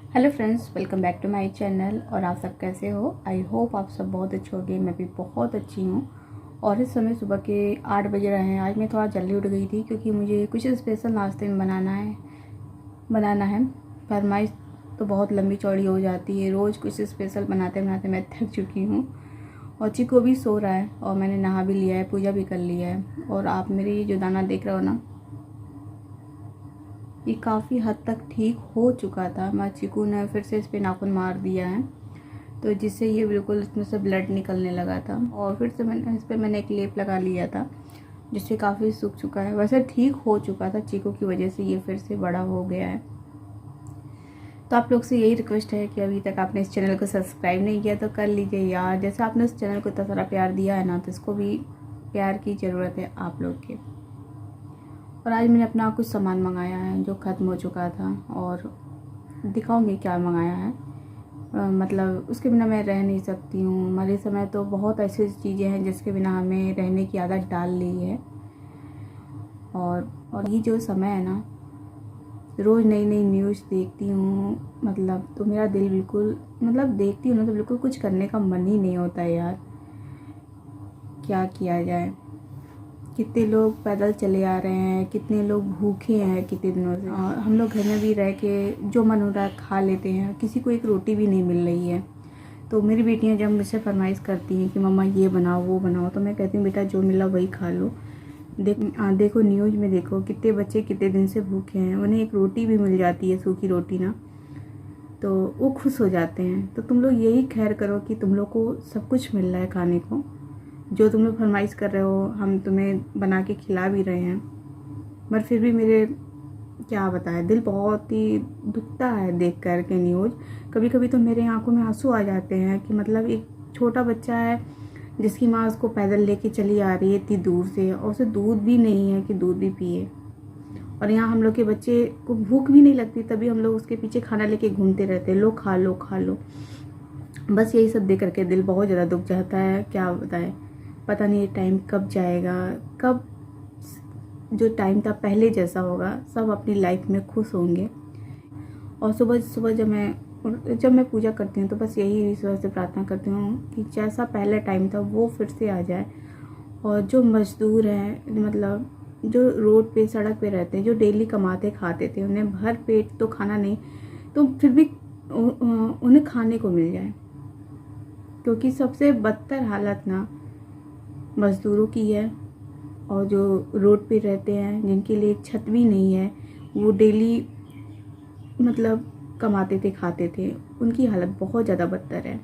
Hello friends, welcome back to my channel. और आप सब कैसे हो? आई होप आप सब बहुत अच्छे होंगे। मैं भी बहुत अच्छी हूँ। और इस समय सुबह के 8 बज रहे हैं। आज मैं थोड़ा जल्दी उठ गई थी क्योंकि मुझे कुछ स्पेशल नाश्ते में बनाना है। फरमाइश तो बहुत लंबी चौड़ी हो जाती है। रोज़ कुछ स्पेशल बनाते बनाते मैं थक चुकी हूँ। और चिको भी सो रहा है और मैंने नहा भी लिया है, पूजा भी कर लिया है। और आप मेरी ये जो दाना देख रहे हो ना, ये काफ़ी हद तक ठीक हो चुका था। मैं चीकू ने फिर से इस पर नाखून मार दिया है, तो जिससे ये बिल्कुल इसमें से ब्लड निकलने लगा था। और फिर से मैंने एक लेप लगा लिया था, जिससे काफ़ी सूख चुका है। वैसे ठीक हो चुका था, चीकू की वजह से ये फिर से बड़ा हो गया है। तो आप लोग से यही रिक्वेस्ट है कि अभी तक आपने इस चैनल को सब्सक्राइब नहीं किया तो कर लीजिए यार। जैसे आपने इस चैनल को इतना सारा प्यार दिया है ना, तो इसको भी प्यार की ज़रूरत है आप लोग के। और आज मैंने अपना कुछ सामान मंगाया है जो ख़त्म हो चुका था, और दिखाऊंगी क्या मंगाया है। मतलब उसके बिना मैं रह नहीं सकती हूँ। हमारे समय तो बहुत ऐसी चीज़ें हैं जिसके बिना हमें रहने की आदत डाल ली है। और ये जो समय है ना, रोज़ नई नई न्यूज़ देखती हूँ, मतलब तो मेरा दिल बिल्कुल, मतलब देखती हूँ ना तो बिल्कुल कुछ करने का मन ही नहीं होता है यार। क्या किया जाए। कितने लोग पैदल चले आ रहे हैं, कितने लोग भूखे हैं कितने दिनों से। और हम लोग घर में भी रह के जो मन हो रहा है खा लेते हैं। किसी को एक रोटी भी नहीं मिल रही है। तो मेरी बेटियां जब मुझसे फरमाइश करती हैं कि मम्मा ये बनाओ वो बनाओ, तो मैं कहती हूँ बेटा जो मिला वही खा लो। देखो न्यूज़ में देखो कितने बच्चे कितने दिन से भूखे हैं। उन्हें एक रोटी भी मिल जाती है, सूखी रोटी ना, तो वो खुश हो जाते हैं। तो तुम लोग यही खैर करो कि तुम लोग को सब कुछ मिल रहा है खाने को। जो तुम लोग फरमाइश कर रहे हो हम तुम्हें बना के खिला भी रहे हैं, मगर फिर भी मेरे क्या बताएं, दिल बहुत ही दुखता है देख कर के न्यूज़। कभी कभी तो मेरे आंखों में आंसू आ जाते हैं कि मतलब एक छोटा बच्चा है जिसकी माँ उसको पैदल लेके चली आ रही है इतनी दूर से, और उसे दूध भी नहीं है कि दूध भी पिए। और यहाँ हम लोग के बच्चे को भूख भी नहीं लगती, तभी हम लोग उसके पीछे खाना लेके घूमते रहते हैं, लो खा लो खा लो। बस यही सब देख करके दिल बहुत ज़्यादा दुख जाता है। क्या बताएं, पता नहीं ये टाइम कब जाएगा, कब जो टाइम था पहले जैसा होगा, सब अपनी लाइफ में खुश होंगे। और सुबह सुबह जब मैं पूजा करती हूँ तो बस यही ईश्वर से प्रार्थना करती हूँ कि जैसा पहला टाइम था वो फिर से आ जाए। और जो मजदूर हैं, मतलब जो रोड पे सड़क पे रहते हैं, जो डेली कमाते खाते थे, उन्हें भर पेट तो खाना नहीं तो फिर भी उन्हें खाने को मिल जाए। क्योंकि सबसे बदतर हालत ना मज़दूरों की है। और जो रोड पे रहते हैं, जिनके लिए छत भी नहीं है, वो डेली मतलब कमाते थे खाते थे, उनकी हालत बहुत ज़्यादा बदतर है।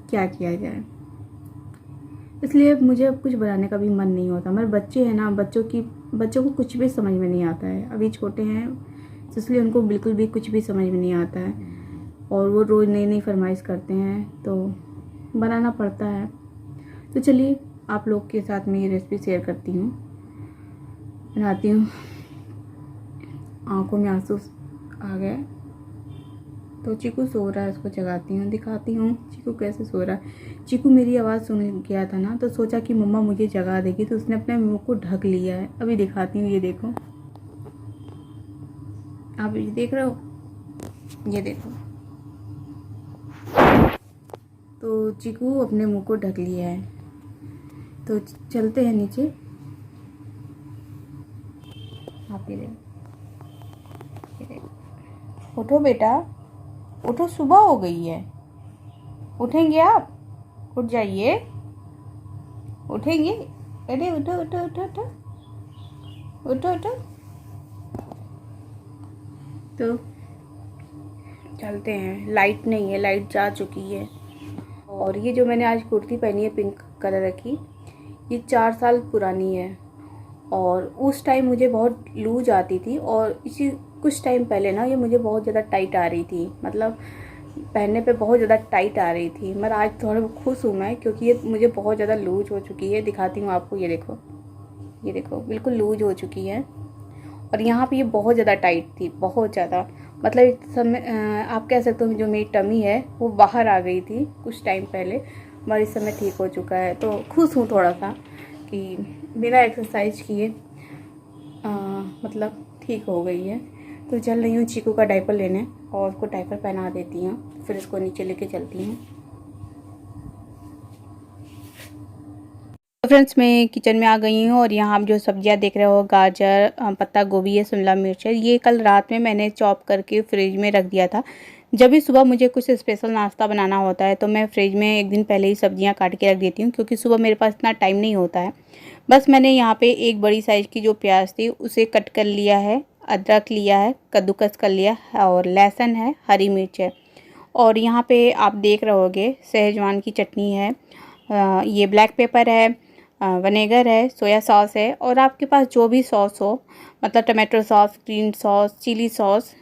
क्या किया जाए। इसलिए मुझे अब कुछ बनाने का भी मन नहीं होता। मेरे बच्चे हैं ना, बच्चों को कुछ भी समझ में नहीं आता है। अभी छोटे हैं इसलिए उनको बिल्कुल भी कुछ भी समझ में नहीं आता है। और वो रोज़ नई नई फरमाइश करते हैं तो बनाना पड़ता है। तो चलिए आप लोग के साथ मैं ये रेसिपी शेयर करती हूँ, बनाती हूँ। आंखों में आंसू आ गए तो चीकू सो रहा है, उसको जगाती हूँ, दिखाती हूँ चीकू कैसे सो रहा है। चीकू मेरी आवाज़ सुन गया था ना, तो सोचा कि मम्मा मुझे जगा देगी, तो उसने अपने मुंह को ढक लिया है। अभी दिखाती हूँ, ये देखो, आप ये देख रहे हो, ये देखो। तो चीकू अपने मुंह को ढक लिया है। तो चलते हैं नीचे। आप ये देखो, उठो बेटा, उठो, सुबह हो गई है। उठेंगे आप? उठ जाइए, उठेंगे। अरे उठो उठो उठो उठो उठो उठो। तो चलते हैं। लाइट नहीं है, लाइट जा चुकी है। और ये जो मैंने आज कुर्ती पहनी है पिंक कलर की, ये 4 साल पुरानी है। और उस टाइम मुझे बहुत लूज आती थी, और इसी कुछ टाइम पहले ना ये मुझे बहुत ज़्यादा टाइट आ रही थी, मतलब पहनने पे बहुत ज़्यादा टाइट आ रही थी। मगर आज थोड़ा खुश हूँ मैं, क्योंकि ये मुझे बहुत ज़्यादा लूज हो चुकी है। दिखाती हूँ आपको, ये देखो, ये देखो, बिल्कुल लूज हो चुकी है। और यहाँ पे ये बहुत ज़्यादा टाइट थी, बहुत ज़्यादा, मतलब एक समय आप कह सकते हो जो मेरी टमी है वो बाहर आ गई थी कुछ टाइम पहले, मगर इस समय ठीक हो चुका है। तो खुश हूँ थोड़ा सा कि बिना एक्सरसाइज किए मतलब ठीक हो गई है। तो चल रही हूँ चीकू का डायपर लेने और उसको डायपर पहना देती हूँ, फिर इसको नीचे लेके चलती हूँ। तो फ्रेंड्स मैं किचन में आ गई हूँ और यहाँ आप जो सब्जियाँ देख रहे हो, गाजर, पत्ता गोभी है, शिमला मिर्च है, ये कल रात में मैंने चॉप करके फ्रिज में रख दिया था। जब भी सुबह मुझे कुछ स्पेशल नाश्ता बनाना होता है तो मैं फ्रिज में एक दिन पहले ही सब्जियाँ काट के रख देती हूँ, क्योंकि सुबह मेरे पास इतना टाइम नहीं होता है। बस मैंने यहाँ पे एक बड़ी साइज़ की जो प्याज थी उसे कट कर लिया है, अदरक लिया है, कद्दूकस कर लिया है, और लहसुन है, हरी मिर्च है, और यहाँ पे आप देख रहे होगे सेजवान की चटनी है, ये ब्लैक पेपर है, विनेगर है, सोया सॉस है, और आपके पास जो भी सॉस हो, मतलब tomato sauce, green sauce, chilli sauce,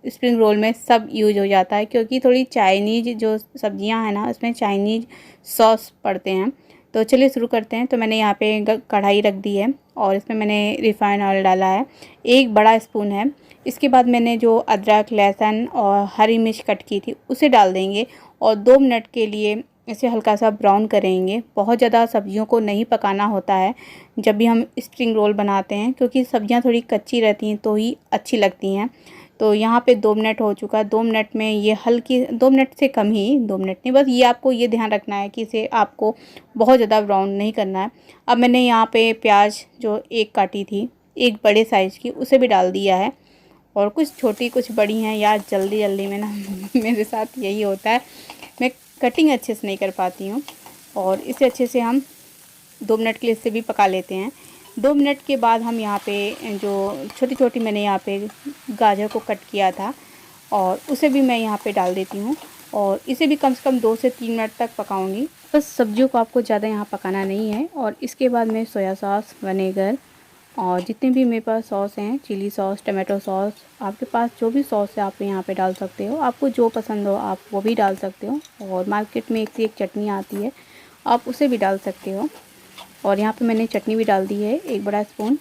spring roll में सब यूज हो जाता है, क्योंकि थोड़ी चाइनीज़ जो सब्जियां हैं ना उसमें चाइनीज़ सॉस पड़ते हैं। तो चलिए शुरू करते हैं। तो मैंने यहाँ पे कढ़ाई रख दी है और इसमें मैंने रिफाइंड ऑयल डाला है, 1 बड़ा स्पून है। इसके बाद मैंने जो अदरक, लहसुन और हरी मिर्च कट की थी उसे डाल देंगे और 2 मिनट के लिए इसे हल्का सा ब्राउन करेंगे। बहुत ज़्यादा सब्जियों को नहीं पकाना होता है जब भी हम स्प्रिंग रोल बनाते हैं, क्योंकि सब्जियां थोड़ी कच्ची रहती हैं तो ही अच्छी लगती हैं। तो यहाँ पे 2 मिनट हो चुका है। 2 मिनट में ये हल्की, 2 मिनट से कम ही, 2 मिनट नहीं, बस ये आपको ये ध्यान रखना है कि इसे आपको बहुत ज़्यादा ब्राउन नहीं करना है। अब मैंने यहाँ पे प्याज जो 1 काटी थी, 1 बड़े साइज़ की, उसे भी डाल दिया है, और कुछ छोटी कुछ बड़ी हैं यार। जल्दी जल्दी में ना मेरे साथ यही होता है, मैं कटिंग अच्छे से नहीं कर पाती हूँ। और इसे अच्छे से हम 2 मिनट के लिए इसे भी पका लेते हैं। 2 मिनट के बाद हम यहाँ पे जो छोटी छोटी मैंने यहाँ पे गाजर को कट किया था और उसे भी मैं यहाँ पे डाल देती हूँ, और इसे भी कम से कम 2 से 3 मिनट तक पकाऊंगी। बस सब्जियों को आपको ज़्यादा यहाँ पकाना नहीं है। और इसके बाद मैं सोया सॉस, विनेगर और जितने भी मेरे पास सॉस हैं, चिली सॉस, टमाटो सॉस, आपके पास जो भी सॉस है आप यहाँ पे डाल सकते हो, आपको जो पसंद हो आप वो भी डाल सकते हो। और मार्केट में एक से एक चटनी आती है, आप उसे भी डाल सकते हो। और यहाँ पे मैंने चटनी भी डाल दी है, 1 बड़ा स्पून।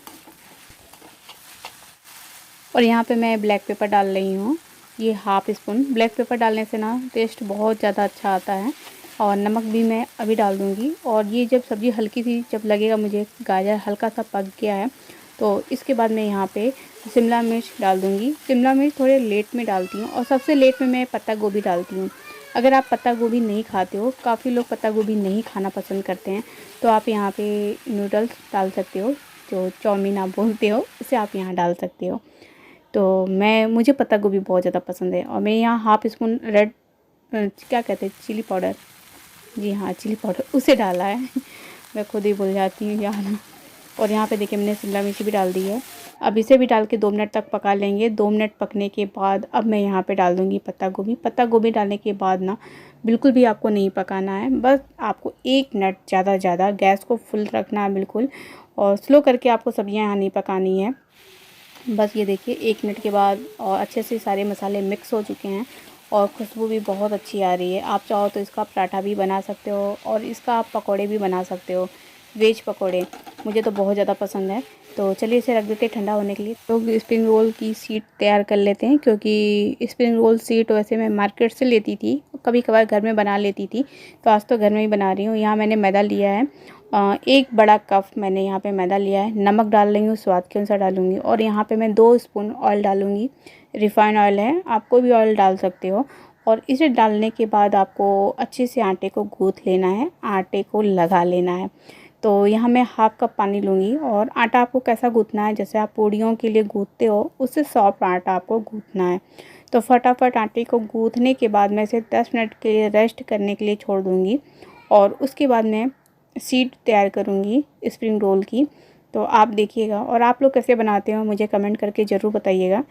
और यहाँ पे मैं ब्लैक पेपर डाल रही हूँ, ये हाफ़ स्पून। ब्लैक पेपर डालने से ना टेस्ट बहुत ज़्यादा अच्छा आता है। और नमक भी मैं अभी डाल दूँगी। और ये जब सब्ज़ी हल्की सी, जब लगेगा मुझे गाजर हल्का सा पक गया है, तो इसके बाद मैं यहाँ पे शिमला मिर्च डाल दूँगी। शिमला मिर्च थोड़े लेट में डालती हूँ, और सबसे लेट में मैं पत्ता गोभी डालती हूँ। अगर आप पत्ता गोभी नहीं खाते हो, काफ़ी लोग पत्ता गोभी नहीं खाना पसंद करते हैं, तो आप यहाँ पे नूडल्स डाल सकते हो, जो चाउमीन आप बोलते हो, उसे आप यहाँ डाल सकते हो। तो मुझे पत्ता गोभी बहुत ज़्यादा पसंद है। और मैं यहाँ हाफ़ स्पून रेड, क्या कहते हैं, चिली पाउडर, जी हाँ चिली पाउडर, उसे डाला है मैं खुद ही भूल जाती हूँ यार। और यहाँ पे देखिए मैंने शिमला मिर्च भी डाल दी है। अब इसे भी डाल के 2 मिनट तक पका लेंगे। 2 मिनट पकने के बाद अब मैं यहाँ पे डाल दूँगी पत्ता गोभी। पत्ता गोभी डालने के बाद ना बिल्कुल भी आपको नहीं पकाना है, बस आपको 1 मिनट ज़्यादा गैस को फुल रखना है बिल्कुल, और स्लो करके आपको सब्जियाँ यहाँ नहीं पकानी है। बस ये देखिए 1 मिनट के बाद और अच्छे से सारे मसाले मिक्स हो चुके हैं और खुशबू भी बहुत अच्छी आ रही है। आप चाहो तो इसका पराठा भी बना सकते हो और इसका आप पकौड़े भी बना सकते हो, वेज पकौड़े। मुझे तो बहुत ज़्यादा पसंद है। तो चलिए इसे रख देते हैं ठंडा होने के लिए। तो स्प्रिंग रोल की शीट तैयार कर लेते हैं, क्योंकि स्प्रिंग रोल शीट वैसे मैं मार्केट से लेती थी, कभी कभार घर में बना लेती थी, तो आज तो घर में ही बना रही हूँ। यहाँ मैंने मैदा लिया है, 1 बड़ा कप मैंने यहाँ पे मैदा लिया है। नमक डाल रही हूँ, स्वाद के अनुसार डालूँगी। और यहाँ पे मैं 2 स्पून ऑयल डालूँगी, रिफाइंड ऑयल है, आपको भी ऑयल डाल सकते हो। और इसे डालने के बाद आपको अच्छे से आटे को गूँथ लेना है, आटे को लगा लेना है। तो यहाँ मैं हाफ़ कप पानी लूँगी। और आटा आपको कैसा गूँथना है, जैसे आप पूड़ियों के लिए गूँथते हो उससे सॉफ्ट आटा आपको गूँथना है। तो फटाफट आटे को गूँथने के बाद मैं इसे 10 मिनट के लिए रेस्ट करने के लिए छोड़ दूँगी। और उसके बाद मैं शीट तैयार करूँगी स्प्रिंग रोल की। तो आप देखिएगा, और आप लोग कैसे बनाते हो मुझे कमेंट करके ज़रूर बताइएगा।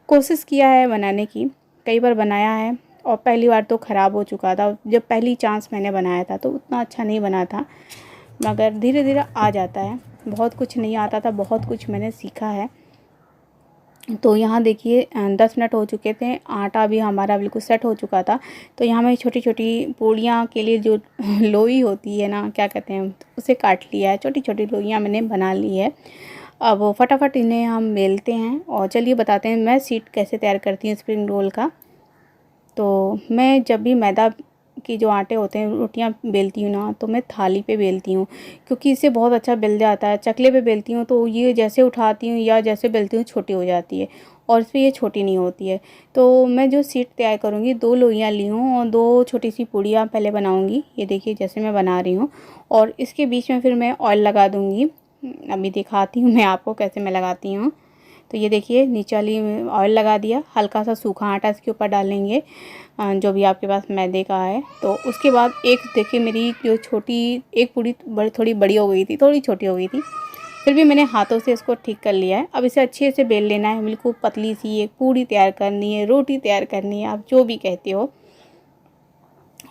कोशिश किया है बनाने की, कई बार बनाया है, और पहली बार तो ख़राब हो चुका था। जब पहली चांस मैंने बनाया था तो उतना अच्छा नहीं बना था, मगर धीरे धीरे आ जाता है। बहुत कुछ नहीं आता था, बहुत कुछ मैंने सीखा है। तो यहाँ देखिए 10 मिनट हो चुके थे, आटा भी हमारा बिल्कुल सेट हो चुका था। तो यहाँ मैं छोटी छोटी पूड़ियाँ के लिए जो लोई होती है ना, क्या कहते हैं, उसे काट लिया है, छोटी छोटी लोइयाँ मैंने बना ली है। अब फटाफट इन्हें हम बेलते हैं और चलिए बताते हैं मैं शीट कैसे तैयार करती हूँ स्प्रिंग रोल का। तो मैं जब भी मैदा की जो आटे होते हैं रोटियां बेलती हूँ ना, तो मैं थाली पे बेलती हूँ, क्योंकि इससे बहुत अच्छा बेल जाता है। चकले पे बेलती हूँ तो ये जैसे उठाती हूँ या जैसे बेलती हूँ छोटी हो जाती है। और इस पर ये छोटी नहीं होती है। तो मैं जो शीट तैयार करूँगी 2 लोइयाँ ली हूँ और 2 छोटी सी पूड़ियाँ पहले बनाऊँगी। ये देखिए जैसे मैं बना रही हूँ, और इसके बीच में फिर मैं ऑयल लगा दूँगी। अभी दिखाती हूँ मैं आपको कैसे मैं लगाती हूँ। तो ये देखिए नीचे वाली ऑयल लगा दिया, हल्का सा सूखा आटा इसके ऊपर डालेंगे, जो भी आपके पास मैदे का है। तो उसके बाद एक देखिए मेरी जो छोटी एक पूड़ी थोड़ी बड़ी हो गई थी, थोड़ी छोटी हो गई थी, फिर भी मैंने हाथों से इसको ठीक कर लिया है। अब इसे अच्छे से बेल लेना है, बिल्कुल पतली सी एक पूड़ी तैयार करनी है, रोटी तैयार करनी है, आप जो भी कहते हो।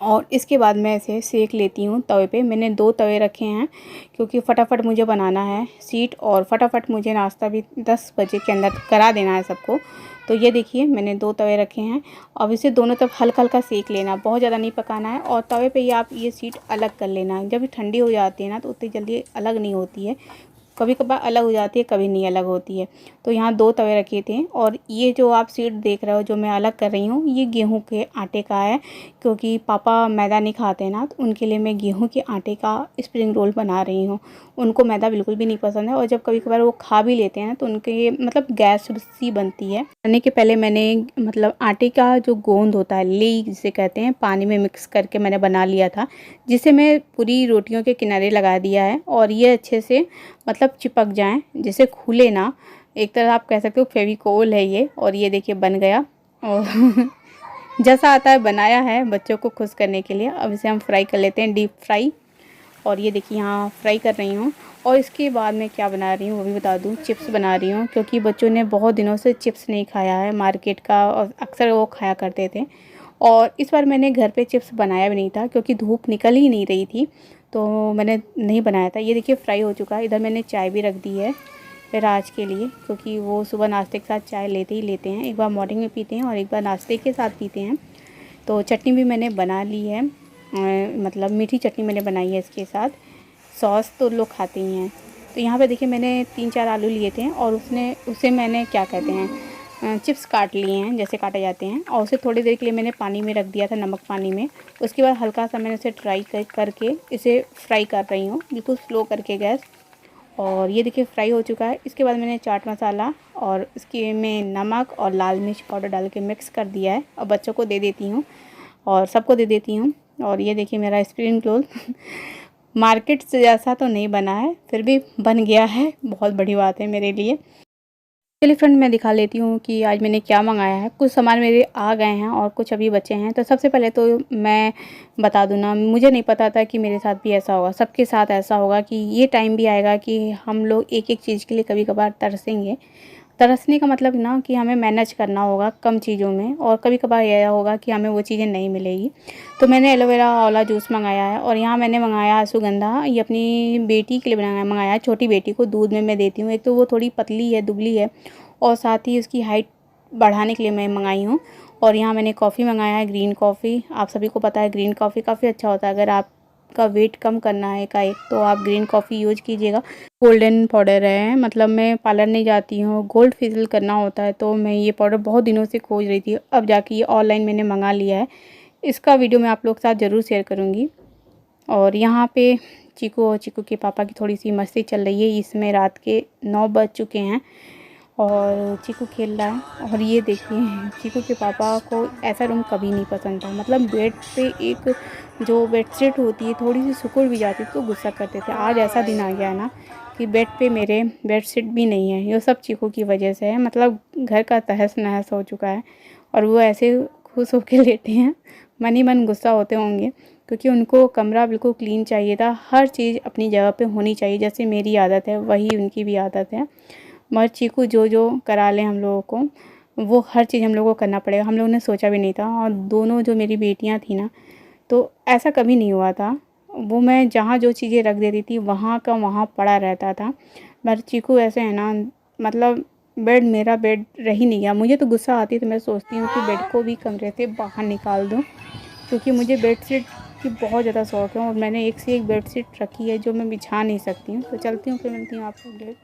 और इसके बाद मैं इसे सेक लेती हूँ तवे पे। मैंने 2 तवे रखे हैं क्योंकि फटाफट मुझे बनाना है शीट, और फटाफट मुझे नाश्ता भी 10 बजे के अंदर करा देना है सबको। तो ये देखिए मैंने 2 तवे रखे हैं। अब इसे दोनों तरफ हल्का हल्का सेक लेना, बहुत ज़्यादा नहीं पकाना है। और तवे पे ही आप ये शीट अलग कर लेना है। जब ठंडी हो जाती है ना तो उतनी जल्दी अलग नहीं होती है, कभी कभार अलग हो जाती है, कभी नहीं अलग होती है। तो यहाँ 2 तवे रखे थे, और ये जो आप शीट देख रहे हो जो मैं अलग कर रही हूँ, ये गेहूं के आटे का है, क्योंकि पापा मैदा नहीं खाते ना, तो उनके लिए मैं गेहूं के आटे का स्प्रिंग रोल बना रही हूँ। उनको मैदा बिल्कुल भी नहीं पसंद है, और जब कभी कभार वो खा भी लेते हैं तो उनके मतलब गैस सी बनती है। करने के पहले मैंने मतलब आटे का जो गोंद होता है, लेई जिसे कहते हैं, पानी में मिक्स करके मैंने बना लिया था, जिसे मैं पूरी रोटियों के किनारे लगा दिया है। और ये अच्छे से मतलब चिपक जाएं, जैसे खुले ना, एक तरह आप कह सकते हो फेविकोल है ये। और ये देखिए बन गया, और जैसा आता है बनाया है बच्चों को खुश करने के लिए। अब इसे हम फ्राई कर लेते हैं, डीप फ्राई। और ये देखिए यहाँ फ्राई कर रही हूँ। और इसके बाद मैं क्या बना रही हूँ वो भी बता दूँ, चिप्स बना रही हूँ, क्योंकि बच्चों ने बहुत दिनों से चिप्स नहीं खाया है मार्केट का, और अक्सर वो खाया करते थे। और इस बार मैंने घर पे चिप्स बनाया भी नहीं था, क्योंकि धूप निकल ही नहीं रही थी, तो मैंने नहीं बनाया था। ये देखिए फ्राई हो चुका है। इधर मैंने चाय भी रख दी है फिर आज के लिए, क्योंकि वो सुबह नाश्ते के साथ चाय लेते ही लेते हैं, एक बार मॉर्निंग में पीते हैं और एक बार नाश्ते के साथ पीते हैं। तो चटनी भी मैंने बना ली है, मतलब मीठी चटनी मैंने बनाई है इसके साथ। सॉस तो लोग खाते ही हैं। तो यहाँ पे देखिए मैंने 3-4 आलू लिए थे, और उसे मैंने क्या कहते हैं चिप्स काट लिए हैं जैसे काटे जाते हैं, और उसे थोड़ी देर के लिए मैंने पानी में रख दिया था, नमक पानी में। उसके बाद हल्का सा मैंने उसे करके इसे फ्राई कर रही हूँ, बिल्कुल स्लो करके गैस। और ये देखिए फ्राई हो चुका है। इसके बाद मैंने चाट मसाला और इसके में नमक और लाल मिर्च पाउडर डाल के मिक्स कर दिया है। अब बच्चों को दे देती हूँ और सबको दे देती हूँ। और ये देखिए मेरा स्प्रिंग रोल मार्केट से जैसा तो नहीं बना है, फिर भी बन गया है, बहुत बड़ी बात है मेरे लिए। चलिए फ्रेंड मैं दिखा लेती हूँ कि आज मैंने क्या मंगाया है। कुछ सामान मेरे आ गए हैं और कुछ अभी बचे हैं। तो सबसे पहले तो मैं बता दूँ ना, मुझे नहीं पता था कि मेरे साथ भी ऐसा होगा, सबके साथ ऐसा होगा कि ये टाइम भी आएगा कि हम लोग एक एक चीज़ के लिए कभी कभार तरसेंगे। तरसने का मतलब ना कि हमें मैनेज करना होगा कम चीज़ों में, और कभी कभार यह होगा कि हमें वो चीज़ें नहीं मिलेगी। तो मैंने एलोवेरा आंवला जूस मंगाया है, और यहाँ मैंने मंगाया अश्वगंधा, ये अपनी बेटी के लिए मंगाया है, छोटी बेटी को दूध में मैं देती हूँ। एक तो वो थोड़ी पतली है, दुबली है, और साथ ही उसकी हाइट बढ़ाने के लिए मैं मंगाई हूँ। और यहाँ मैंने कॉफ़ी मंगाया है, ग्रीन कॉफ़ी। आप सभी को पता है ग्रीन कॉफ़ी काफ़ी अच्छा होता है। अगर आपका वेट कम करना है एकाएक, तो आप ग्रीन कॉफ़ी यूज कीजिएगा। गोल्डन पाउडर है, मतलब मैं पार्लर नहीं जाती हूँ, गोल्ड फेशियल करना होता है, तो मैं ये पाउडर बहुत दिनों से खोज रही थी, अब जाके ये ऑनलाइन मैंने मंगा लिया है। इसका वीडियो मैं आप लोग के साथ ज़रूर शेयर करूँगी। और यहाँ पे चीकू और चीकू के पापा की थोड़ी सी मस्ती चल रही है। इसमें रात के 9 बज चुके हैं और चीकू खेल रहा है। और ये देखिए चीकू के पापा को ऐसा रूम कभी नहीं पसंद था, मतलब बेड पे एक जो बेडशीट होती है थोड़ी सी सिकुड़ भी जाती तो गुस्सा करते थे। आज ऐसा दिन आ गया है ना कि बेड पे मेरे बेडशीट भी नहीं है। ये सब चीकू की वजह से है, मतलब घर का तहस नहस हो चुका है, और वो ऐसे खुश होकर लेटे हैं, मन ही मन गुस्सा होते होंगे, क्योंकि उनको कमरा बिल्कुल क्लीन चाहिए था, हर चीज़ अपनी जगह पे होनी चाहिए। जैसे मेरी आदत है वही उनकी भी आदत है, मगर चीकू जो जो करा लें हम लोगों को, वो हर चीज़ हम लोगों को करना पड़ेगा। हम लोगों ने सोचा भी नहीं था। और दोनों जो मेरी बेटियां थी ना, तो ऐसा कभी नहीं हुआ था। वो मैं जहाँ जो चीज़ें रख देती थी वहाँ का वहाँ पड़ा रहता था। मगर चीकू ऐसे है ना, मतलब बेड मेरा बेड रह ही नहीं गया। मुझे तो गुस्सा आती है, तो मैं सोचती हूँ कि बेड को भी कमरे से बाहर निकाल दूँ, क्योंकि मुझे बेडशीट की बहुत ज़्यादा शौक़ है, और मैंने एक से एक बेडशीट रखी है जो मैं बिछा नहीं सकती हूँ। तो चलती हूँ, फिर मिलती हूँ आपको।